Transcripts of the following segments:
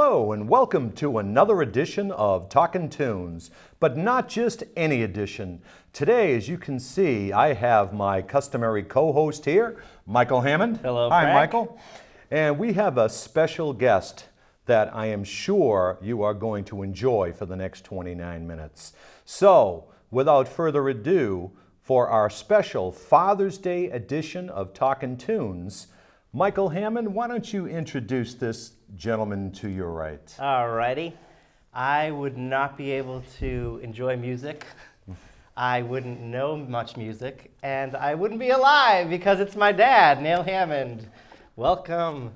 Hello and welcome to another edition of Talkin' Tunes, but not just any edition. Today, as you can see, I have my customary co-host here, Michael Hammond. Hello, Hi, Frank. Michael. And we have a special guest that I am sure you are going to enjoy for the next 29 minutes. So, without further ado, for our special Father's Day edition of Talkin' Tunes, Michael Hammond, why don't you introduce this gentleman to your right? Alrighty. I would not be able to enjoy music. I wouldn't know much music, and I wouldn't be alive because it's my dad, Neil Hammond. Welcome.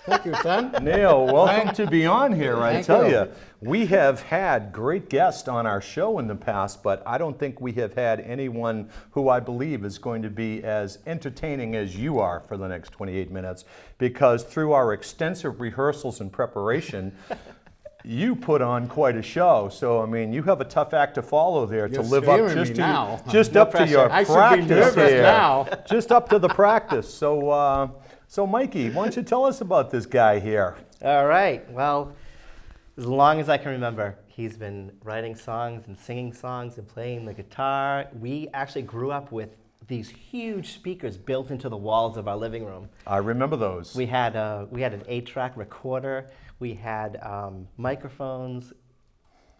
Thank you, son. Neil, welcome to be on here. I Thank tell you. you, we have had great guests on our show in the past, but I don't think we have had anyone who I believe is going to be as entertaining as you are for the next 28 minutes, because through our extensive rehearsals and preparation, you put on quite a show. So, I mean, you have a tough act to follow there to You're live up scaring me now. just No up to your pressure. I should be practice nervous here. now. Just up to the practice. So Mikey, why don't you tell us about this guy here? All right. Well, as long as I can remember, he's been writing songs and singing songs and playing the guitar. We actually grew up with these huge speakers built into the walls of our living room. I remember those. We had an 8-track recorder. We had microphones.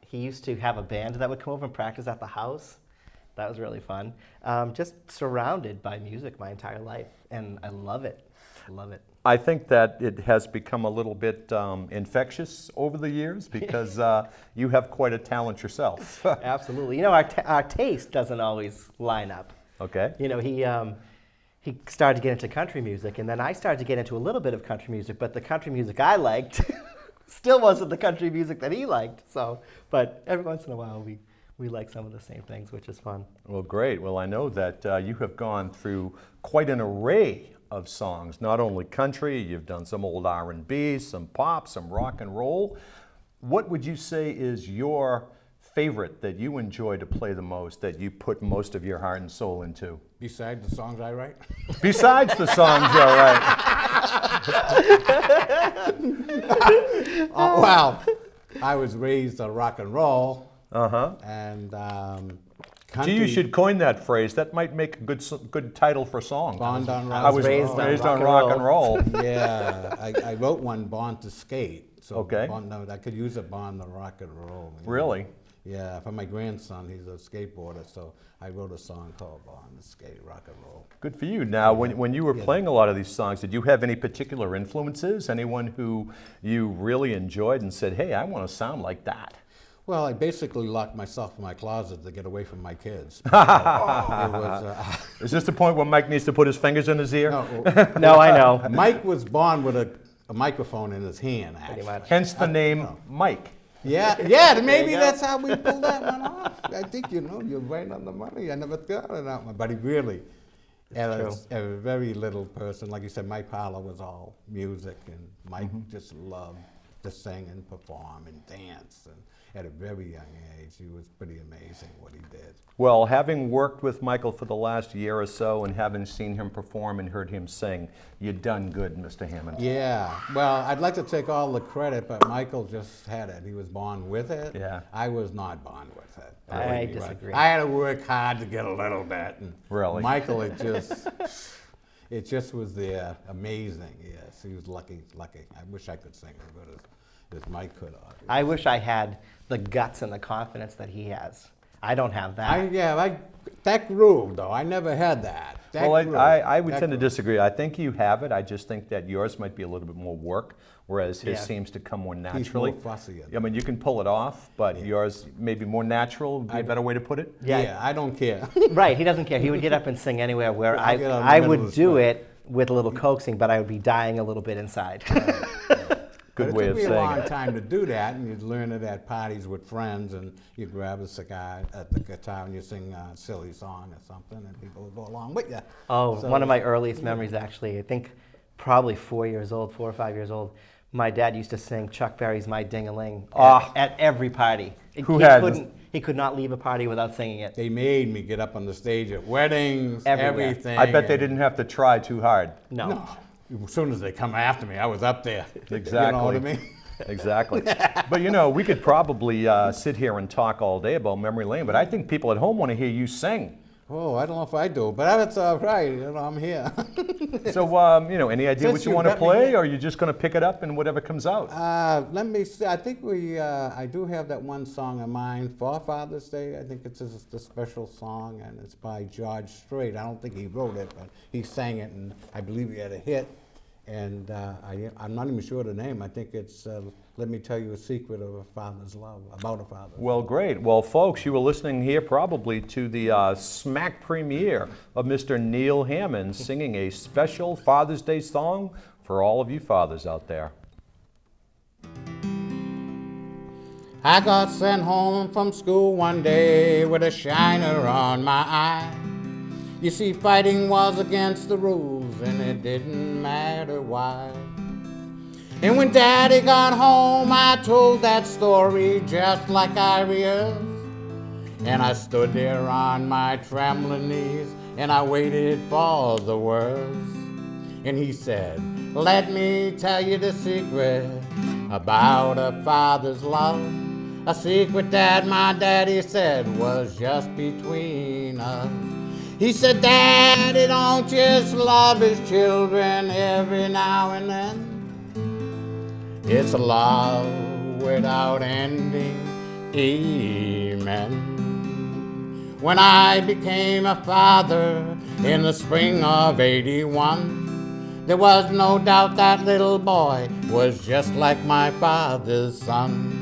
He used to have a band that would come over and practice at the house. That was really fun. Just surrounded by music my entire life, and I love it. Love it. I think that it has become a little bit infectious over the years because you have quite a talent yourself. Absolutely. You know, our taste doesn't always line up. Okay. You know, he started to get into country music, and then I started to get into a little bit of country music, but the country music I liked still wasn't the country music that he liked. So, but every once in a while we like some of the same things, which is fun. Well, great. Well, I know that you have gone through quite an array of songs, not only country, you've done some old R&B, some pop, some rock and roll. What would you say is your favorite that you enjoy to play the most, that you put most of your heart and soul into? Besides the songs I write? Besides the songs you're right. Oh, well, I was raised on rock and roll. Uh-huh. And Gee, you should coin that phrase. That might make a good title for a song. Bond on rock. I was raised raised on on rock and roll. Yeah, I wrote one, Born to Skate. So Okay. I could use a Bond on rock and roll. you know. Really? Yeah, for my grandson, he's a skateboarder, so I wrote a song called Born to Skate, rock and roll. Good for you. Now, when you were playing a lot of these songs, did you have any particular influences? Anyone who you really enjoyed and said, hey, I want to sound like that? Well, I basically locked myself in my closet to get away from my kids. It was, Is this the point where Mike needs to put his fingers in his ear? No, I know. Mike was born with a microphone in his hand, actually. Pretty much. Hence the name Mike. Yeah, maybe go. that's how we pulled that one off. I think, you're right on the money. I never thought of that, but he really, as a very little person, like you said, my parlor was all music, and Mike just loved to sing and perform and dance, and at a very young age, he was pretty amazing what he did. Well, having worked with Michael for the last year or so and having seen him perform and heard him sing, you done good, Mr. Hammond. Yeah, well, I'd like to take all the credit, but Michael just had it. He was born with it. Yeah. I was not born with it. I Believe me, disagree. I had to work hard to get a little bit. And Really? Michael, it just was there. Amazing, yes. He was lucky. I wish I could sing as good as Mike could have. I wish I had the guts and the confidence that he has. I don't have that. That groove, though. I never had that. Well, I would tend to disagree. I think you have it. I just think that yours might be a little bit more work, whereas his Yeah. seems to come more He's naturally. more fussy. I mean, you can pull it off, but yours maybe more natural would be a better way to put it. Yeah, I don't care. Right, he doesn't care. He would get up and sing anywhere where I'll get out in the I middle of would the do spot. it with a little coaxing, but I would be dying a little bit inside. Good But way it of took me saying a long it. time to do that, and you'd learn it at parties with friends, and you'd grab a cigar at the guitar and you sing a silly song or something, and people would go along with you. Oh, So- one of my earliest memories, actually, I think probably 4 or 5 years old, my dad used to sing Chuck Berry's My Ding-a-Ling at every party. Who had He could not leave a party without singing it. They made me get up on the stage at weddings, Everywhere. everything. I bet they and- didn't have to try too hard. No. No. As soon as they come after me, I was up there. Exactly. You know what I mean? Exactly. But you know, we could probably sit here and talk all day about memory lane, but I think people at home want to hear you sing. Oh, I don't know if I do, but that's all right. You know, I'm here. So, you know, any idea Since what you you want to got me play, here- or are you just going to pick it up and whatever comes out? Let me see. I think I do have that one song of mine for Father's Day. I think it's just a special song, and it's by George Strait. I don't think he wrote it, but he sang it, and I believe he had a hit. And I'm not even sure of the name. I think it's Let Me Tell You a Secret of a Father's Love, about a father. Well, great. Well, folks, you were listening here probably to the smack premiere of Mr. Neil Hammond singing a special Father's Day song for all of you fathers out there. I got sent home from school one day with a shiner on my eye. You see, fighting was against the rules, and it didn't matter why. And when Daddy got home, I told that story just like I rehearsed. And I stood there on my trembling knees, and I waited for the words. And he said, let me tell you the secret about a father's love. A secret that my daddy said was just between us. He said, Daddy don't just love his children every now and then. It's a love without ending, amen. When I became a father in the spring of '81, there was no doubt that little boy was just like my father's son.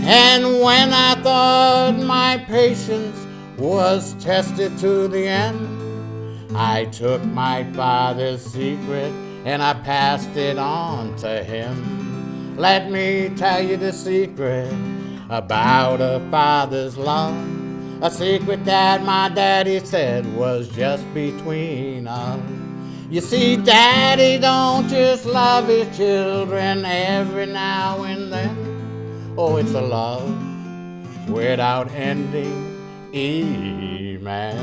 And when I thought my patience was tested to the end, I took my father's secret and I passed it on to him. Let me tell you the secret about a father's love, a secret that my daddy said was just between us. You see, Daddy don't just love his children every now and then. Oh, it's a love without ending, amen.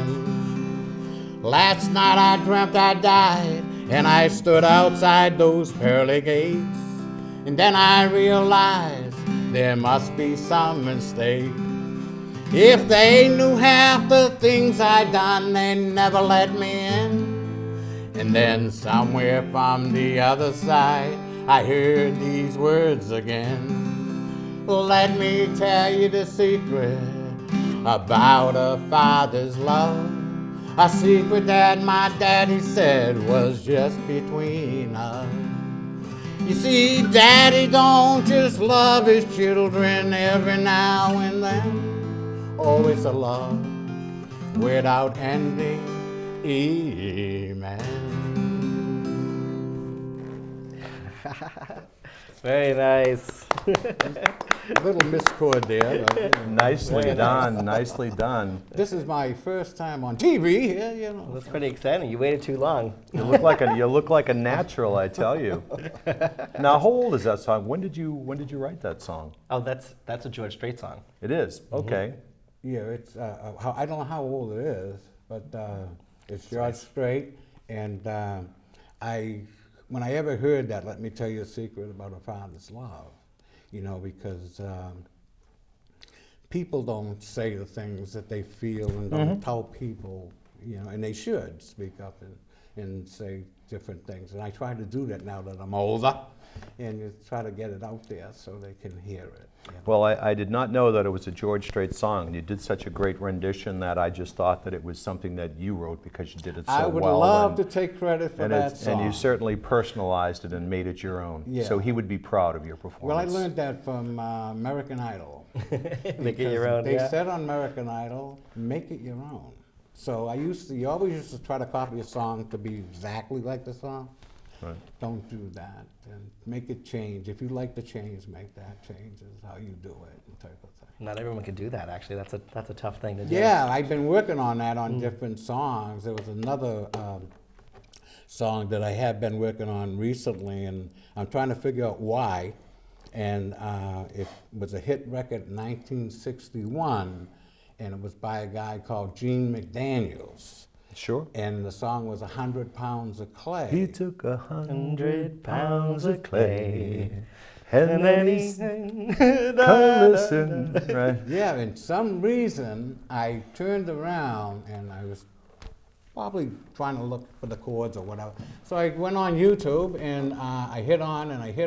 Last night I dreamt I died, and I stood outside those pearly gates. And then I realized there must be some mistake. If they knew half the things I'd done, they'd never let me in. And then somewhere from the other side, I heard these words again. Let me tell you the secret about a father's love, a secret that my daddy said was just between us. You see, Daddy don't just love his children every now and then. Oh, it's a love without ending, amen. Very nice. A little miscord there. But, Nicely done, nicely done. this is my first time on TV here, you know. That's pretty exciting. You waited too long. You look like a natural, I tell you. Now, how old is that song? When did you write that song? Oh, that's a George Strait song. It is. Okay. Yeah, it's I don't know how old it is, but it's George Strait, and when I ever heard that, let me tell you a secret about a father's love, you know, because people don't say the things that they feel and don't tell people, you know, and they should speak up and say different things. And I try to do that now that I'm older, and you try to get it out there so they can hear it. You know? Well, I did not know that it was a George Strait song, and you did such a great rendition that I just thought that it was something that you wrote because you did it so well. I would love to take credit for that song. And you certainly personalized it and made it your own. Yeah. So he would be proud of your performance. Well, I learned that from American Idol. Make it your own. They Yeah. said on American Idol, make it your own. So you always used to try to copy a song to be exactly like the song. Right. Don't do that, and make it change. If you like the change, make that change is how you do it, type of thing. Not everyone can do that. Actually, that's a tough thing to do. Yeah, I've been working on that on different songs. There was another song that I have been working on recently, and I'm trying to figure out why. And it was a hit record in 1961, and it was by a guy called Gene McDaniels. Sure. And the song was 100 Pounds of Clay. He took 100 pounds of clay. And then he come listen. Right. Yeah, and some reason I turned around and I was probably trying to look for the chords or whatever. So I went on YouTube and I hit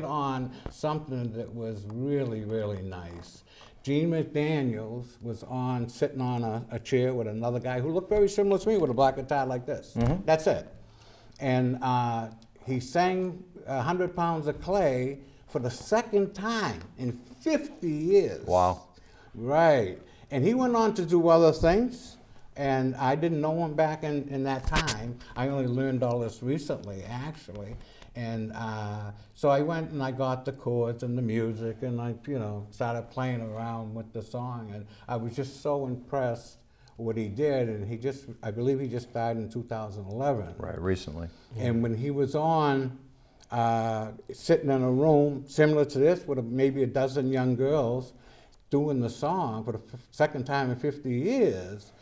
on something that was really, really nice. Gene McDaniels was sitting on a chair with another guy who looked very similar to me with a black guitar like this. That's it. And he sang 100 Pounds of Clay for the second time in 50 years. Wow. Right. And he went on to do other things, and I didn't know him back in that time. I only learned all this recently, actually. And so I went and I got the chords and the music, and I, started playing around with the song, and I was just so impressed what he did. And I believe he just died in 2011. Right, recently. And when he was on, sitting in a room similar to this with maybe a dozen young girls doing the song for the second time in 50 years,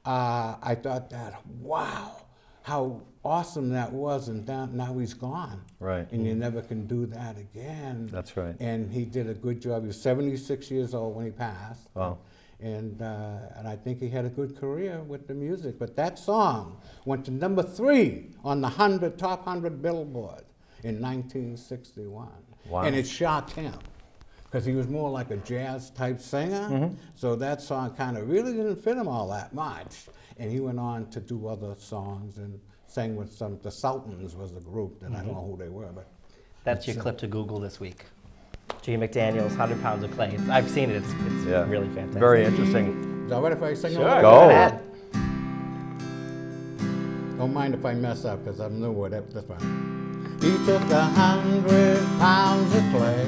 I thought that, wow, how awesome that was, and now he's gone. Right. And you never can do that again. That's right. And he did a good job. He was 76 years old when he passed. Wow. And I think he had a good career with the music. But that song went to number 3 on the top 100 Billboard in 1961. Wow. And it shocked him, because he was more like a jazz type singer. So that song kind of really didn't fit him all that much. And he went on to do other songs and sang with the Sultans was the group that I don't know who they were, but That's your clip to Google this week. Gene McDaniels, 100 Pounds of Clay. I've seen it. It's Yeah. really fantastic. Very interesting. is that right if I sing Sure, along? Go. go ahead. Don't mind if I mess up, because I'm new with it. This one. He took 100 pounds of clay,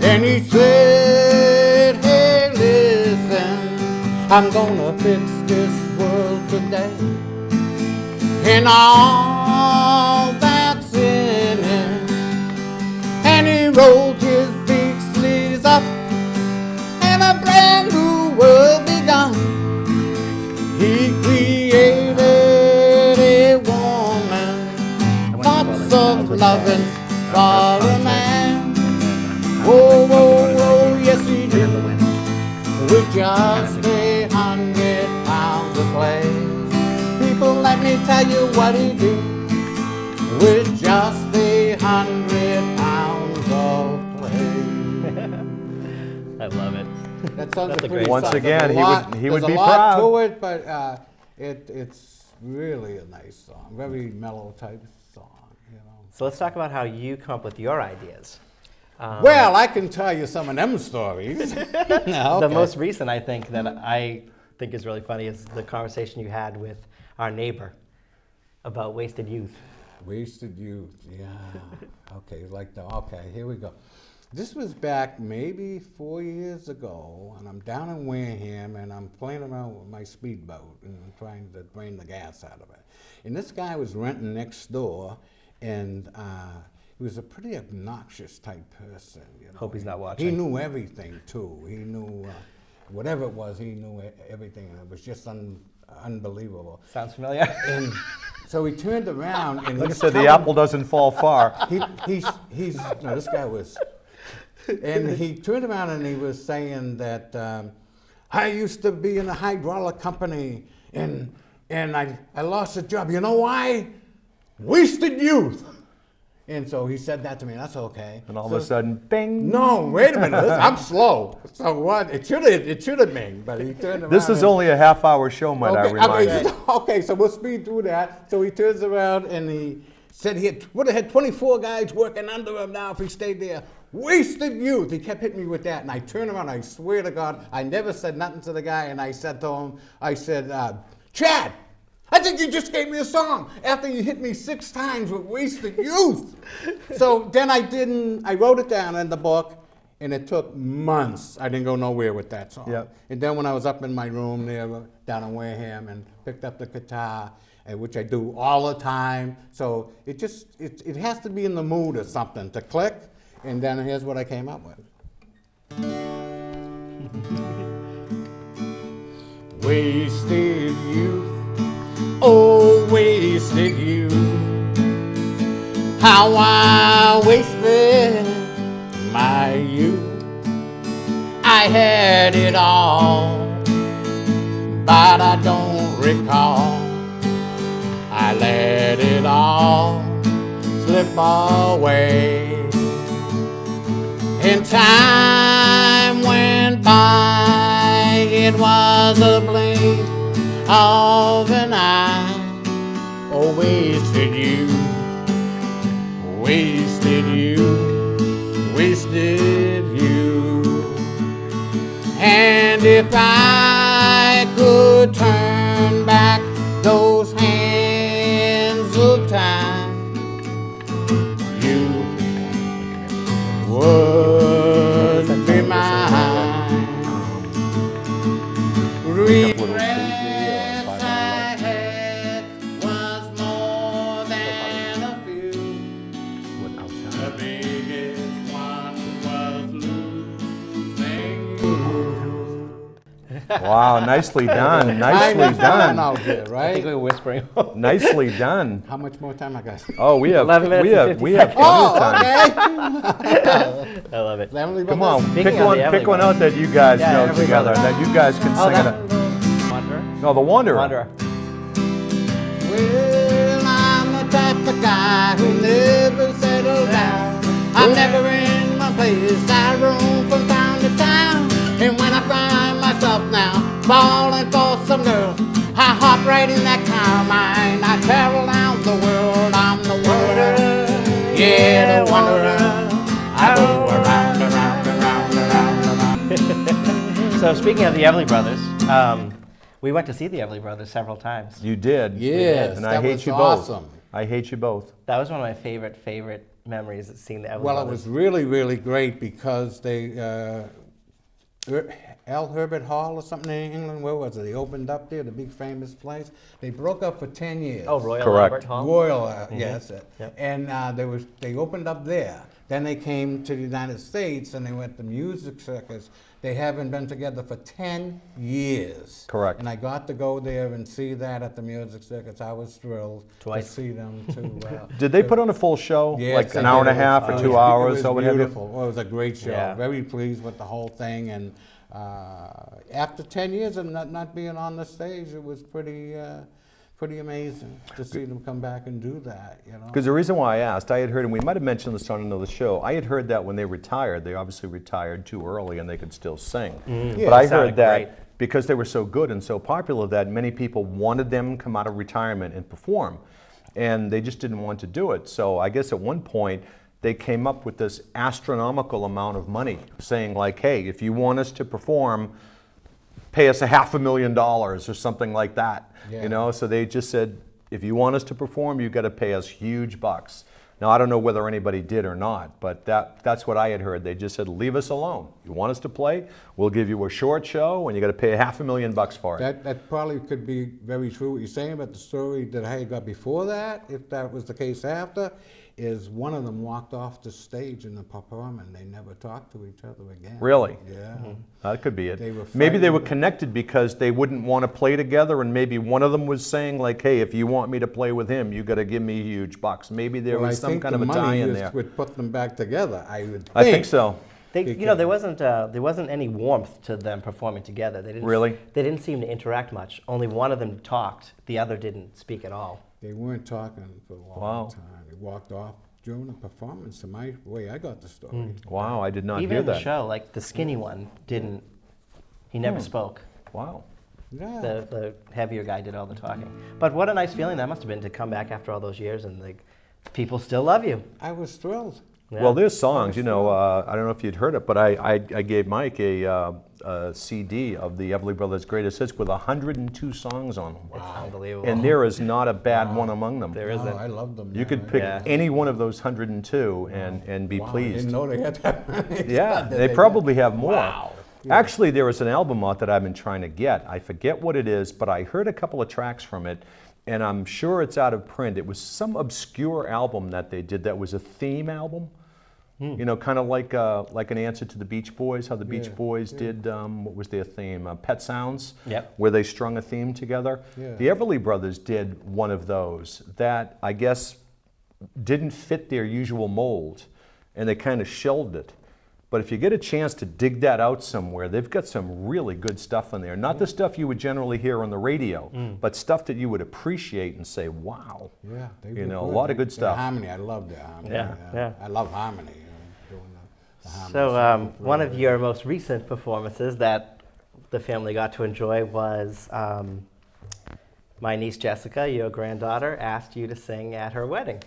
and he said, hey, listen, I'm gonna fix this world today, and all that's in it. And he rolled his big sleeves up, and a brand new world begun. He created a woman, thoughts of loving for a man. Oh, oh, oh, yes he did, with just 100 pounds of clay. People, let me tell you what he did, with just 100 pounds of clay. I love it. That sounds That's a pretty great Once song. again, he would there's be a lot proud. to it, but it's really a nice song, very mellow type song, So let's talk about how you come up with your ideas. Well, I can tell you some of them stories. No, The okay. most recent, I think, that I think is really funny is the conversation you had with our neighbor about wasted youth. Wasted Youth, yeah. Okay, okay, here we go. This was back maybe 4 years ago, and I'm down in Wareham, and I'm playing around with my speedboat, and I'm trying to drain the gas out of it. And this guy was renting next door, and he was a pretty obnoxious type person. Hope he's not watching. He knew everything, too. He knew, whatever it was, he knew everything, and it was just unbelievable. Sounds familiar? And so he turned around, and Like I he's said, the telling- apple doesn't fall far. no, this guy was, and he turned around and he was saying that I used to be in a hydraulic company, and I lost a job. You know why? Wasted youth. And so he said that to me. That's okay. And all of a sudden, bing. No, wait a minute. I'm slow. So what? It should have been, but he turned around. This is and- only a half-hour show, might I remind you. Okay, so we'll speed through that. So he turns around and he said he would have had 24 guys working under him now if he stayed there. Wasted youth. He kept hitting me with that, and I turned around. I swear to God, I never said nothing to the guy, and I said to him, Chad, I think you just gave me a song after you hit me 6 times with wasted youth. So then I wrote it down in the book, and it took months. I didn't go nowhere with that song. Yep. And then when I was up in my room there down in Wareham and picked up the guitar, which I do all the time, so it has to be in the mood or something to click, and then here's what I came up with. Wasted youth. Oh, wasted youth, how I wasted my youth. I had it all, but I don't recall. I let it all slip away. And time went by, it was a blink of an eye. Oh, wasted you, wasted you, wasted you. And if I could turn back those hands of time, you would be mine. Regrets I had was more than a few. The biggest one was losing you. Wow, nicely done, nicely I'm done. out here, I think right? we were whispering. Nicely done. How much more time I got? Oh, we have 11 minutes we and have 50 we have seconds. plenty of time. Okay. I love it. Emily Come Brothers? on, Speaking pick of one the Everly pick one Brothers. out that you guys Yeah, know Everly together, Brothers. that you guys can Oh, sing that it. Wanderer. No, the Wanderer. Wanderer. Well, I'm the type of guy who never settled down. I'm never in my place. I roam from town to town. And when I find myself now falling for some girl, I hop right in that car of mine. I travel around the world. I'm the wanderer. Yeah, the wanderer. I go around, around, around, around, around. So speaking of the Everly Brothers, we went to see the Everly Brothers several times. You did. Yes, and I that hate was you awesome. both. I hate you both. That was one of my favorite memories of seeing the Everly Well, it Brothers. was really, really great because they, L. Herbert Hall or something in England, where was it? They opened up there, the big famous place. They broke up for 10 years. Oh, Royal Correct. Albert Hall. Royal, yes. Yep. And they opened up there. Then they came to the United States and they went to Music Circus. They haven't been together for 10 years. Correct. And I got to go there and see that at the Music Circus. I was thrilled Twice. to see them too. Did they put on a full show? Yes, Like they an hour and a did. half or It 2 was- hours It or was what have you? beautiful. Well, it was a great show. Yeah. Very pleased with the whole thing. And after 10 years of not being on the stage, it was pretty amazing to see them come back and do that. You know. Because the reason why I asked, I had heard, and we might have mentioned this on another show, I had heard that when they retired, they obviously retired too early and they could still sing. Yeah, But I it sounded heard that great. because they were so good and so popular that many people wanted them to come out of retirement and perform. And they just didn't want to do it. So I guess at one point, they came up with this astronomical amount of money saying like, hey, if you want us to perform, pay us $500,000 or something like that. Yeah. You know, so they just said, if you want us to perform, you got to pay us huge bucks. Now, I don't know whether anybody did or not, but that's what I had heard. They just said, leave us alone. You want us to play? We'll give you a short show, and you got to pay $500,000 for it. That probably could be very true what you're saying, but the story that I had got before that, if that was the case after, is one of them walked off the stage in the performance and they never talked to each other again. Really? Yeah. That could be it. They were Maybe they were fighting. connected because they wouldn't want to play together, and maybe one of them was saying like, hey, if you want me to play with him, you got to give me huge bucks. Maybe there Well, was I some think kind the of a money tie-in is there. would put them back together. I think so. There wasn't any warmth to them performing together. They didn't. Really? They didn't seem to interact much. Only one of them talked. The other didn't speak at all. They weren't talking for a long Wow. time. They walked off during the performance, the way I got the story. Wow, I did not Even hear in the that. show, like the skinny one didn't. He never spoke. Wow. Yeah. The heavier guy did all the talking. But what a nice feeling that must have been to come back after all those years and like people still love you. I was thrilled. Yeah. Well, there's songs, you know, I don't know if you'd heard it, but I gave Mike a CD of the Everly Brothers' greatest hits with 102 songs on them. It's unbelievable. And there is not a bad one among them. There Oh, isn't. I love them. You could pick Yeah. any one of those 102 and be Wow, I pleased. didn't know they had that many. Yeah, Did they probably have more. Wow. Actually, there is an album out that I've been trying to get. I forget what it is, but I heard a couple of tracks from it, and I'm sure it's out of print. It was some obscure album that they did that was a theme album. You know, kind of like an answer to the Beach Boys, how the Beach Yeah, Boys did, what was their theme? Pet Sounds, Yep. where they strung a theme together. Yeah. The Everly Brothers did one of those that I guess didn't fit their usual mold, and they kind of shelved it. But if you get a chance to dig that out somewhere, they've got some really good stuff in there. Not the stuff you would generally hear on the radio, but stuff that you would appreciate and say, wow. Yeah, they You were know, a good. lot of good The stuff. harmony, I love the harmony. Yeah. I love harmony. Doing the harmony So stuff, one of really. your most recent performances that the family got to enjoy was my niece Jessica, your granddaughter, asked you to sing at her wedding.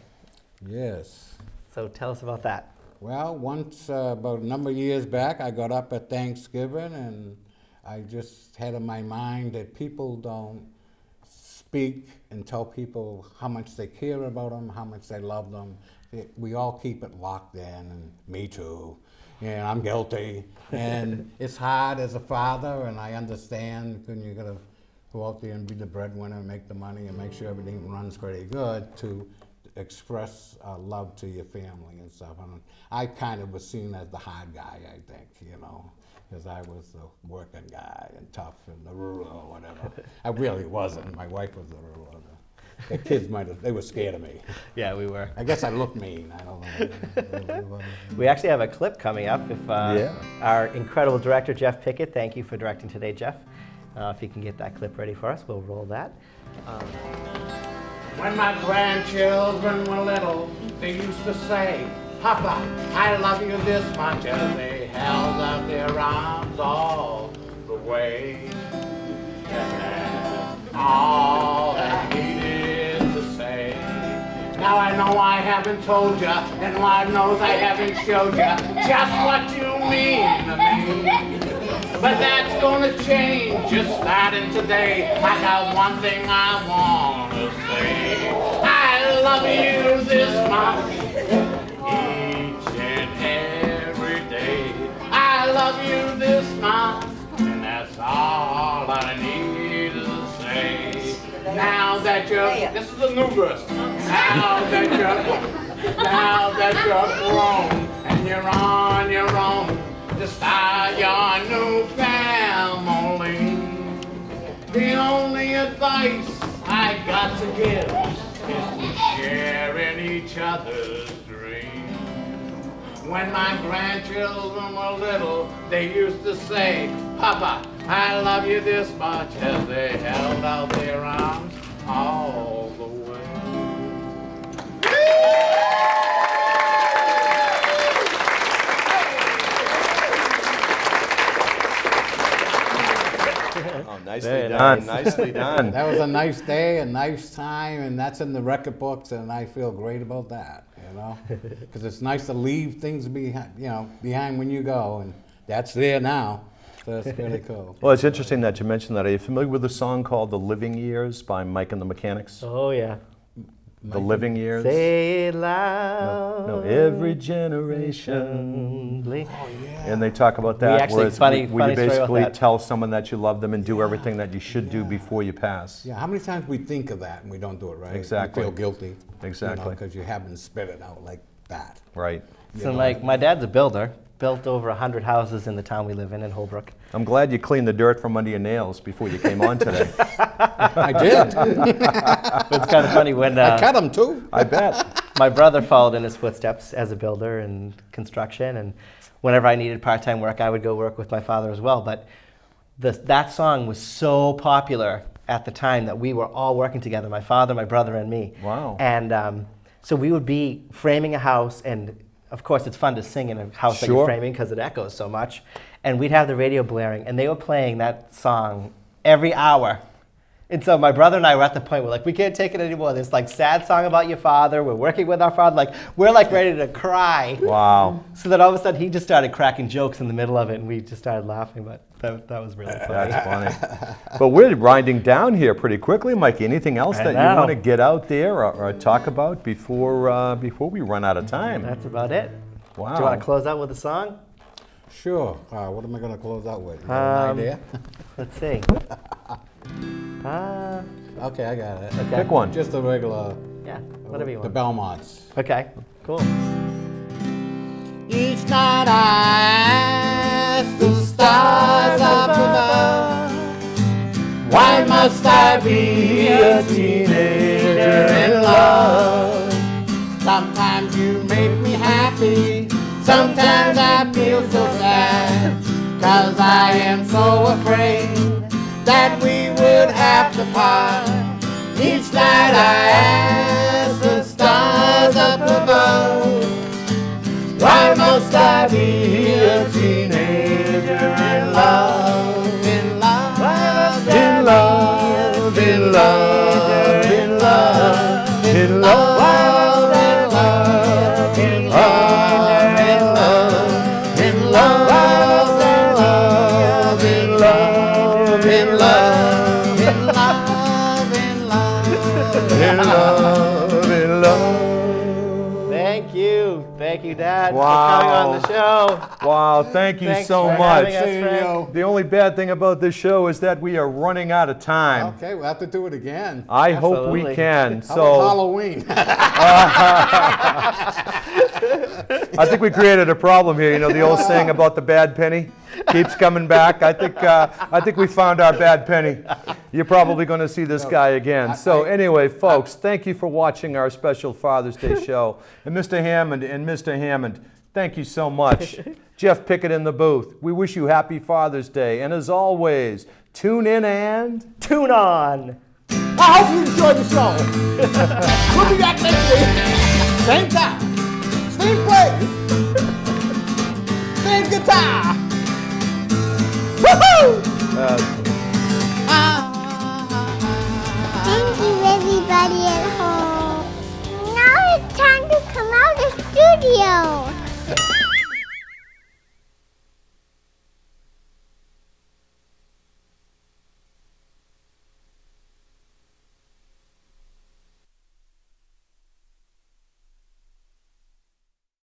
Yes. So tell us about that. Well, once, about a number of years back, I got up at Thanksgiving and I just had in my mind that people don't speak and tell people how much they care about them, how much they love them. We all keep it locked in, and me too. And I'm guilty. And it's hard as a father, and I understand when you're going to go out there and be the breadwinner and make the money and make sure everything runs pretty good to express love to your family and stuff. And I kind of was seen as the hard guy, I think, you know, because I was the working guy and tough and the ruler or whatever. I really wasn't. My wife was the ruler. The kids they were scared of me. Yeah, we were. I guess I look mean. I don't know. We actually have a clip coming up. If Yeah. our incredible director, Jeff Pickett, thank you for directing today, Jeff. If you can get that clip ready for us, we'll roll that. When my grandchildren were little, they used to say, Papa, I love you this much, as they held out their arms all the way. That's all I needed to say. Now I know I haven't told ya, and Lord knows I haven't showed ya just what you mean to me. But that's gonna change just starting today. I got one thing I wanna say. I love you this much each and every day. I love you this much, and that's all I need to say. Now that you're, this is a new verse. Now that you're grown and you're on your own to start your new family, the only advice I got to give is to share in each other's dreams. When my grandchildren were little, they used to say, Papa, I love you this much, as they held out their arms all the way. Oh, nicely Very done, nice. nicely done. That was a nice day, a nice time, and that's in the record books, and I feel great about that, you know? Because it's nice to leave things behind when you go, and that's there now, so it's really cool. Well, it's interesting that you mentioned that. Are you familiar with the song called The Living Years by Mike and the Mechanics? Oh, yeah. The Living Years? Say it loud. No, every generation. Gently. And they talk about that, actually- where funny you story about basically that. tell someone that you love them and do everything that you should do before you pass. Yeah, how many times we think of that and we don't do it, right? Exactly. We feel guilty. Exactly. Because you haven't spit it out like that. Right. So, like, my dad's a builder. Built over 100 houses in the town we live in Holbrook. I'm glad you cleaned the dirt from under your nails before you came on today. I did. But it's kind of funny when I cut them too. I bet. my brother followed in his footsteps as a builder and construction, and whenever I needed part-time work, I would go work with my father as well. But that song was so popular at the time that we were all working together, my father, my brother, and me. Wow. And so we would be framing a house, and of course it's fun to sing in a house that Sure. you're framing because it echoes so much. And we'd have the radio blaring, and they were playing that song every hour. And so my brother and I were at the point where, like, we can't take it anymore. This, like, sad song about your father. We're working with our father. Like, we're, like, ready to cry. Wow. So then all of a sudden he just started cracking jokes in the middle of it, and we just started laughing. But that was really funny. That's funny. But we're winding down here pretty quickly, Mikey. Anything else I that you know. want to get out there or talk about before we run out of time? That's about it. Wow. Do you want to close out with a song? Sure. What am I going to close out with? You got an idea? Let's see. Okay, I got it. Okay. Pick one. Just a regular, Yeah, whatever you the want. Belmonts. Okay, cool. Each night I ask the stars up above, why must I be a teenager in love? Sometimes you make me happy, sometimes Sometimes I feel so sad, 'cause I am so afraid that we would have to part. Each night I ask the stars up above, why must I be a teenager in love, in love, in love, in love, in love, in love, in love, in love, in love, in love, in love, in love, in love, in love, in love. Thank you, Dad, Wow. for coming on the show. Wow, thank you Thanks so for much. having us, Seeing Frank. you. The only bad thing about this show is that we are running out of time. Okay, we'll have to do it again. I hope we Absolutely. can. How about So Halloween? I think we created a problem here. You know the old saying about the bad penny keeps coming back. I think we found our bad penny. You're probably going to see this guy again. So anyway, folks, thank you for watching our special Father's Day show. And Mr. Hammond, thank you so much. Jeff Pickett in the booth. We wish you happy Father's Day. And as always, tune in and Tune on. I hope you enjoyed the show. We'll be back next week. Same time. Same place. Same guitar. Woohoo! Thank you, everybody at home. Now it's time to come out of the studio.